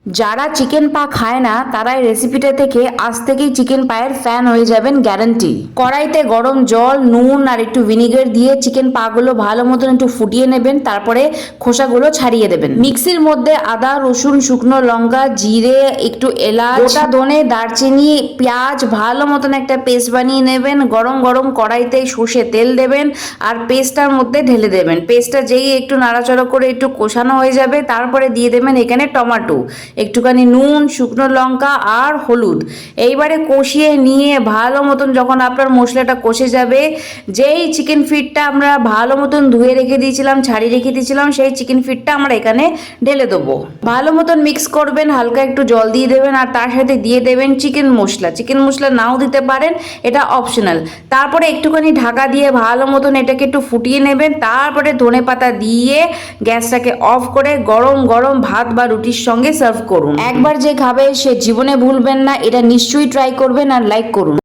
যারা চিকেন পা খায় না তারা এই রেসিপিটা থেকে আজ থেকেই চিকেন পায়ের ফ্যান হয়ে যাবেন, গ্যারান্টি। কড়াইতে গরম জল, নুন আর একটু ভিনিগার দিয়ে চিকেন পাগুলো ভালো মতন একটু ফুটিয়ে নেবেন, তারপরে খোসাগুলো ছাড়িয়ে দেবেন। মিক্সির মধ্যে আদা, রসুন, শুকনো লঙ্কা, জিরে, একটু এলাচ, গোটা ধনে, দারচিনি, পেঁয়াজ ভালো মতন একটা পেস্ট বানিয়ে নেবেন। গরম গরম কড়াইতে সর্ষে তেল দেবেন আর পেস্টটার মধ্যে ঢেলে দেবেন। পেস্টটা যেই একটু নাড়াচাড়া করে একটু কষানো হয়ে যাবে, তারপরে দিয়ে দেবেন এখানে টমেটো, একটুখানি নুন, শুকনো লঙ্কা আর হলুদ। এইবারে কষিয়ে নিয়ে ভালো মতন যখন আপনার মশলাটা কষে যাবে, যেই চিকেন ফিটটা আমরা ভালো মতন ধুয়ে রেখে দিয়েছিলাম, ছাড়িয়ে রেখে দিয়েছিলাম, সেই চিকেন ফিটটা আমরা এখানে ঢেলে দেবো। ভালো মতন মিক্স করবেন, হালকা একটু জল দিয়ে দেবেন আর তার সাথে দিয়ে দেবেন চিকেন মশলা। চিকেন মশলা নাও দিতে পারেন, এটা অপশনাল। তারপরে একটুখানি ঢাকা দিয়ে ভালো মতন এটাকে একটু ফুটিয়ে নেবেন, তারপরে ধনেপাতা দিয়ে গ্যাসটাকে অফ করে গরম গরম ভাত বা রুটির সঙ্গে সার্ভ করুন। একবার যে খাবে সে জীবনে ভুলবেন না। এটা নিশ্চয়ই ট্রাই করবেন আর লাইক করুন।